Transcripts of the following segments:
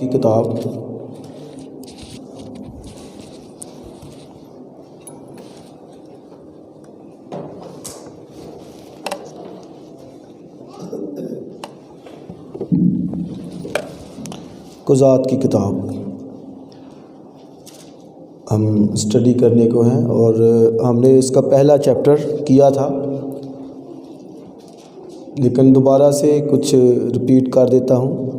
की किताब कुज़ात की किताब हम स्टडी करने को हैं और हमने इसका पहला चैप्टर किया था, लेकिन दोबारा से कुछ रिपीट कर देता हूँ।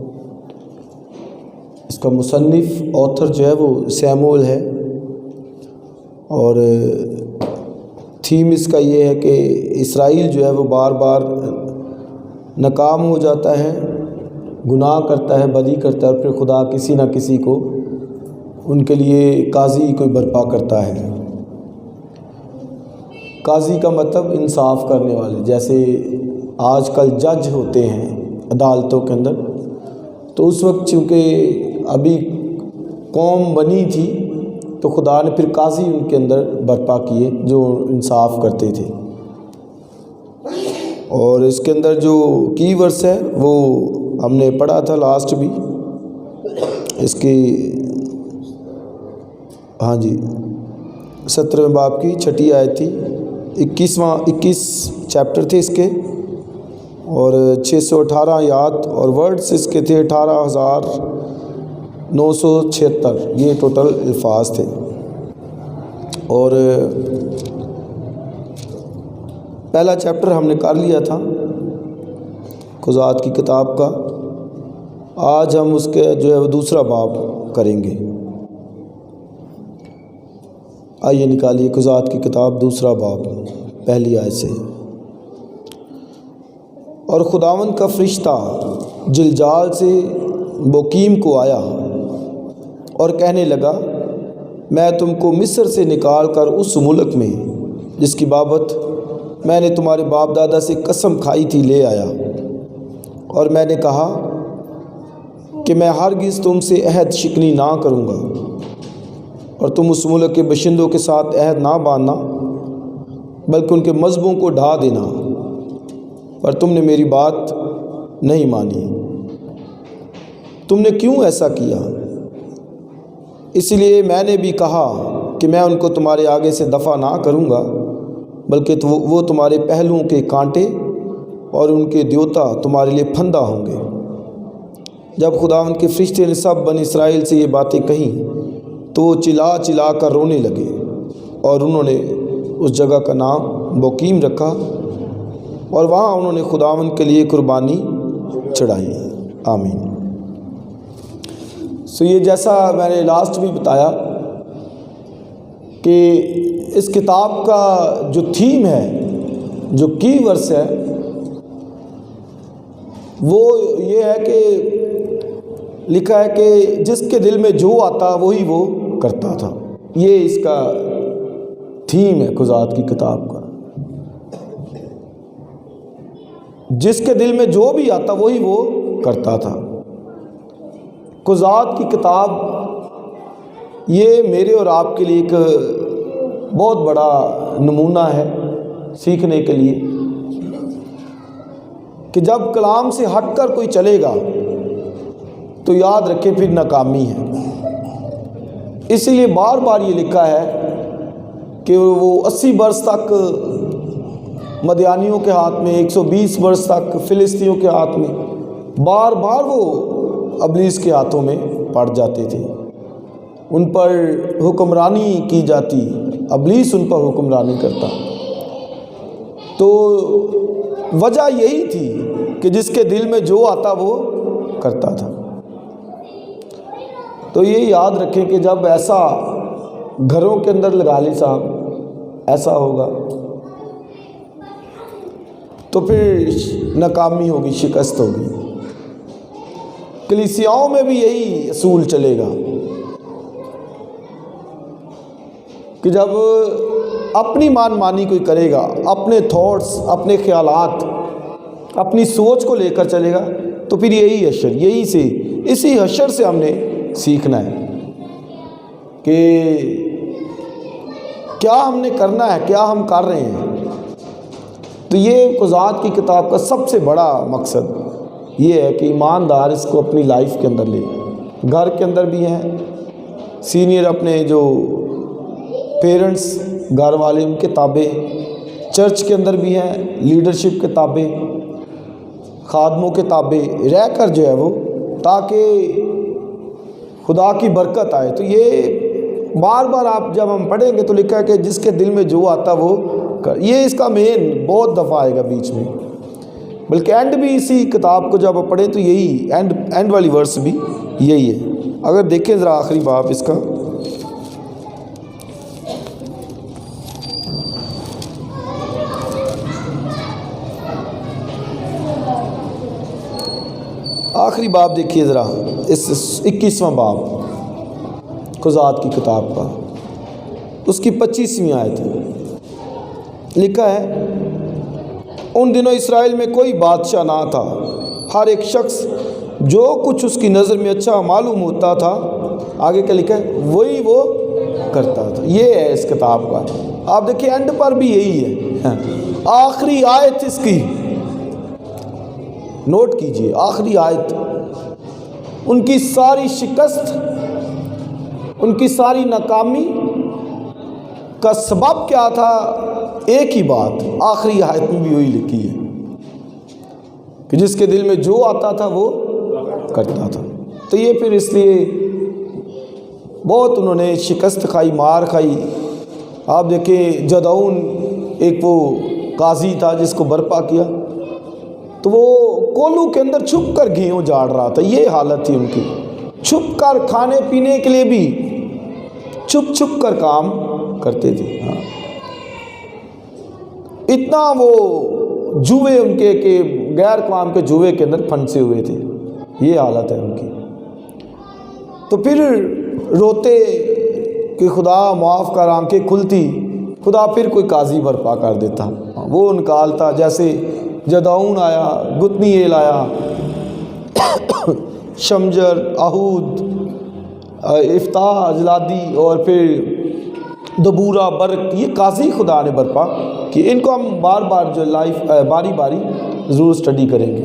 इसका मुसन्निफ़ ऑथर जो है वो सैमुअल है और थीम इसका ये है कि इसराइल जो है वो बार बार नाकाम हो जाता है, गुनाह करता है, बदी करता है और फिर खुदा किसी ना किसी को उनके लिए काजी कोई बर्पा करता है। काजी का मतलब इंसाफ करने वाले, जैसे आजकल जज होते हैं अदालतों के अंदर, तो उस वक्त चूँकि अभी कौम बनी थी तो खुदा ने फिर काजी उनके अंदर बर्पा किए जो इंसाफ करते थे। और इसके अंदर जो की वर्स है वो हमने पढ़ा था लास्ट भी, इसकी हाँ जी 17वें बाब की 6ठी आयत थी। 21 चैप्टर थे इसके और 618 आयत और वर्ड्स इसके थे 18,976, ये टोटल अल्फाज थे। और पहला चैप्टर हमने कर लिया था कुज़ात की किताब का। आज हम उसके जो है वो दूसरा बाब करेंगे। आइए निकालिए कुज़ात की किताब दूसरा बाब पहली आयत से। और खुदावंद का फरिश्ता जिलजाल से बोकीम को आया और कहने लगा, मैं तुमको मिस्र से निकाल कर उस मुल्क में जिसकी बाबत मैंने तुम्हारे बाप दादा से कसम खाई थी ले आया। और मैंने कहा कि मैं हरगिज़ तुमसे अहद शिकनी ना करूँगा और तुम उस मुल्क के बशिंदों के साथ अहद ना बांधना, बल्कि उनके मज़हबों को ढा देना। पर तुमने मेरी बात नहीं मानी। तुमने क्यों ऐसा किया? इसलिए मैंने भी कहा कि मैं उनको तुम्हारे आगे से दफ़ा ना करूँगा, बल्कि वो तुम्हारे पहलुओं के कांटे और उनके द्योता तुम्हारे लिए फंदा होंगे। जब खुदावंद के फरिश्ते ने सब बनी इसराइल से ये बातें कहीं तो वो चिल्ला चिल्ला कर रोने लगे और उन्होंने उस जगह का नाम बोकीम रखा और वहाँ उन्होंने खुदावंद के लिए कुर्बानी चढ़ाई। आमीन। सो ये जैसा मैंने लास्ट भी बताया कि इस किताब का जो थीम है, जो की वर्स है, वो ये है कि लिखा है कि जिसके दिल में जो आता वही वो करता था। ये इसका थीम है कुज़ात की किताब का। जिसके दिल में जो भी आता वही वो करता था। कुज़ात की किताब ये मेरे और आपके लिए एक बहुत बड़ा नमूना है सीखने के लिए कि जब कलाम से हटकर कोई चलेगा तो याद रखें फिर नाकामी है। इसीलिए बार बार ये लिखा है कि वो 80 वर्ष तक मदियानियों के हाथ में, 120 वर्ष तक फिलिस्तीनियों के हाथ में, बार बार वो अबलीस के हाथों में पड़ जाते थे। उन पर हुक्मरानी की जाती, अबलीस उन पर हुक्मरानी करता। तो वजह यही थी कि जिसके दिल में जो आता वो करता था। तो ये याद रखें कि जब ऐसा घरों के अंदर लगा ली साहब ऐसा होगा तो फिर नाकामी होगी, शिकस्त होगी। कलीसियाओं में भी यही असूल चलेगा कि जब अपनी मानमानी कोई करेगा, अपने थॉट्स, अपने ख्यालात, अपनी सोच को लेकर चलेगा, तो फिर यही हशर, इसी हशर से हमने सीखना है कि क्या हमने करना है, क्या हम कर रहे हैं। तो ये कुज़ात की किताब का सबसे बड़ा मकसद ये है कि ईमानदार इसको अपनी लाइफ के अंदर ले। घर के अंदर भी हैं, सीनियर अपने जो पेरेंट्स घर वाले उनके ताबे, चर्च के अंदर भी हैं लीडरशिप के ताबे, खादमों के ताबे रह कर जो है वो, ताकि खुदा की बरकत आए। तो ये बार बार आप जब हम पढ़ेंगे तो लिखा है कि जिसके दिल में जो आता वो कर। ये इसका मेन बहुत दफ़ा आएगा बीच में, बल्कि एंड भी इसी किताब को जब आप पढ़ें तो यही एंड वाली वर्स भी यही है। अगर देखें ज़रा आखिरी बाब इसका, आखिरी बाब देखिए ज़रा, इस 21वां बाब खुज़ात की किताब का, उसकी 25वीं आयत है। लिखा है, उन दिनों इस्राएल में कोई बादशाह ना था, हर एक शख्स जो कुछ उसकी नज़र में अच्छा मालूम होता था, आगे क्या लिखा है, वही वो करता था। ये है इस किताब का। आप देखिए एंड पर भी यही है, आखिरी आयत इसकी नोट कीजिए, आखिरी आयत। उनकी सारी शिकस्त, उनकी सारी नाकामी का सबब क्या था? एक ही बात आखिरी आयत में भी वही लिखी है कि जिसके दिल में जो आता था वो करता था। तो ये फिर इसलिए बहुत उन्होंने शिकस्त खाई, मार खाई। आप देखें जदौन एक वो काजी था जिसको बर्पा किया, तो वो कोलू के अंदर छुप कर गेहूँ झाड़ रहा था। ये हालत थी उनकी, छुप कर खाने पीने के लिए भी छुप छुप कर काम करते थे। हाँ, इतना वो जुए उनके के गैर काम के जुए के अंदर फंसे हुए थे। ये हालत है उनकी। तो फिर रोते कि खुदा माफ़ कर, आंखें खुलती, खुदा फिर कोई काजी बर्पा कर देता, वो निकालता। जैसे जदौन आया, गुतनीएल आया, शमजर, आहूद, इफ्ताह, अजलादी और फिर दबूरा, बर्क, ये काजी खुदा ने बर्पा कि इनको हम बार बार जो लाइफ बारी बारी ज़रूर स्टडी करेंगे।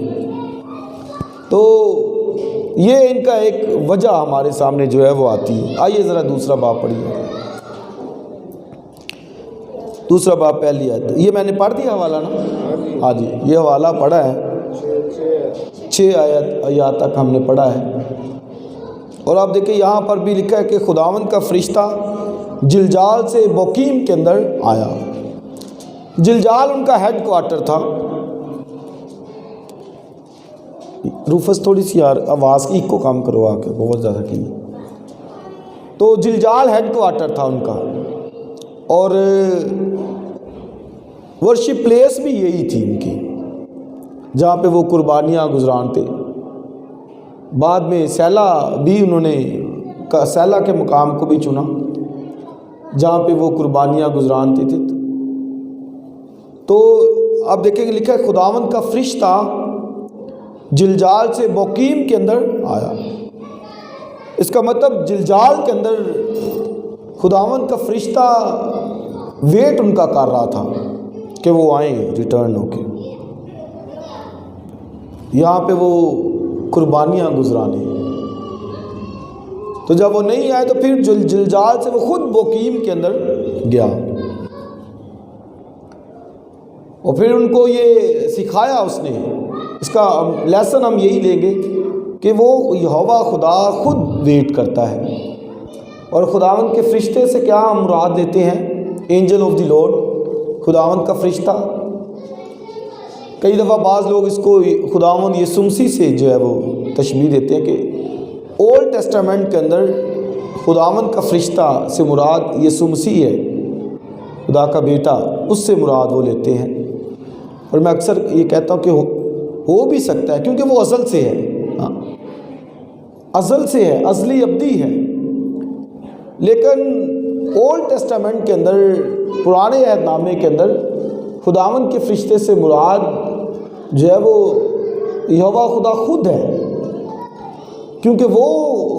तो ये इनका एक वजह हमारे सामने जो है वो आती है। आइए ज़रा दूसरा बाब पढ़िए, दूसरा बाब पहली आयत। ये मैंने पढ़ दिया हवाला ना? हाँ जी, ये हवाला पढ़ा है, 6 आयत तक हमने पढ़ा है। और आप देखिए यहाँ पर भी लिखा है कि खुदावंद का फरिश्ता जिलजाल से बोकीम के अंदर आया। जिलजाल उनका हेड क्वार्टर था। रूफस थोड़ी सी यार आवाज़ की इको कम करो आके, बहुत ज़्यादा की। तो जिलजाल हेड क्वार्टर था उनका, और वर्शिप प्लेस भी यही थी उनकी, जहाँ पे वो कुर्बानियाँ गुजरानते। बाद में सैला भी उन्होंने सैला के मुकाम को भी चुना, जहाँ पे वो कुर्बानियाँ गुजरानते थे। तो आप देखेंगे लिखा है खुदावंद का फरिश्ता जिलजाल से बोकीम के अंदर आया। इसका मतलब जिलजाल के अंदर खुदावंद का फरिश्ता वेट उनका कर रहा था कि वो आए रिटर्न होके, यहाँ पे वो कुर्बानियाँ गुजराने। तो जब वो नहीं आए तो फिर जिलजाल से वो खुद बोकीम के अंदर गया, और फिर उनको ये सिखाया उसने। इसका लेसन हम यही लेंगे कि वो यहोवा खुदा खुद वेट करता है। और खुदावंद के फरिश्ते से क्या हम मुराद लेते हैं? एंजल ऑफ द लॉर्ड, खुदावंद का फरिश्ता। कई दफ़ा बाज़ लोग इसको खुदावंद यीशु मसीह से जो है वो तशबीह देते हैं कि ओल्ड टेस्टामेंट के अंदर खुदावंद का फरिश्ता से मुराद यीशु मसीह है, खुदा का बेटा, उससे मुराद वो लेते हैं। और मैं अक्सर ये कहता हूँ कि हो भी सकता है, क्योंकि वो अज़ल से है। हाँ, अज़ल से है, अज़ली अब्दी है। लेकिन ओल्ड टेस्टामेंट के अंदर, पुराने अहदनामे के अंदर खुदावंद के फरिश्ते से मुराद जो है वो यहोवा खुदा खुद है, क्योंकि वो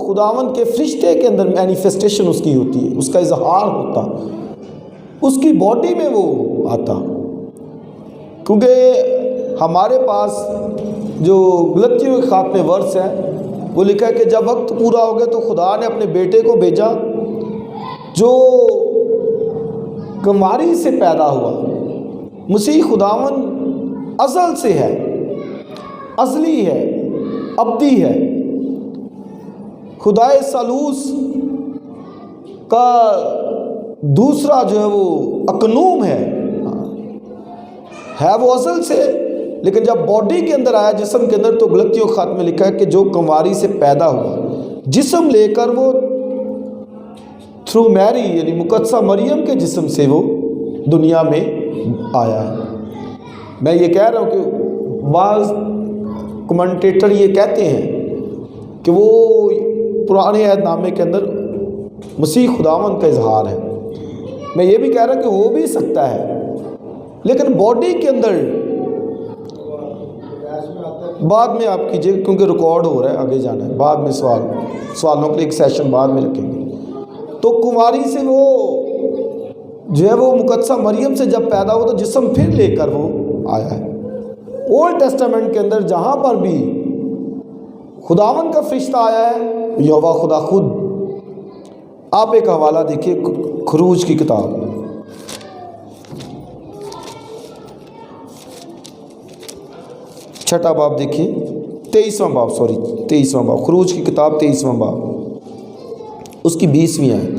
खुदावंद के फरिश्ते के अंदर मैनिफेस्टेशन उसकी होती है, उसका इजहार होता, उसकी बॉडी में वो आता। क्योंकि हमारे पास जो गलतियों के खात्मे वर्स है वो लिखा है कि जब वक्त पूरा हो गया तो खुदा ने अपने बेटे को भेजा जो कुंवारी से पैदा हुआ। मसीह खुदावन अज़ल से है, अज़ली है, अब्दी है, खुदाए सालूस का दूसरा जो है वो अकनूम है वो असल से। लेकिन जब बॉडी के अंदर आया, जिस्म के अंदर, तो गलतियों खात में लिखा है कि जो कुंवारी से पैदा हुआ, जिस्म लेकर वो थ्रू मैरी यानी मुकद्दसा मरियम के जिस्म से वो दुनिया में आया है। मैं ये कह रहा हूँ कि बाज़ कमेंटेटर ये कहते हैं कि वो पुराने अहदनामे के अंदर मसीह खुदावन का इजहार है। मैं ये भी कह रहा हूँ कि हो भी सकता है, लेकिन बॉडी के अंदर बाद में आप कीजिए, क्योंकि रिकॉर्ड हो रहा है, आगे जाना है, बाद में सवालों के लिए एक सेशन बाद में रखेंगे। तो कुंवारी से वो जो है वो मुकद्दसा मरियम से जब पैदा हुआ तो जिस्म फिर लेकर वो आया है। ओल्ड टेस्टामेंट के अंदर जहाँ पर भी खुदावन का फरिश्ता आया है, यहोवा खुदा खुद। आप एक हवाला देखिए खरूज की किताब, छठा बाब देखिए, 23वां बाब, खरूज की किताब 23वां बाब, उसकी 20वीं आयत।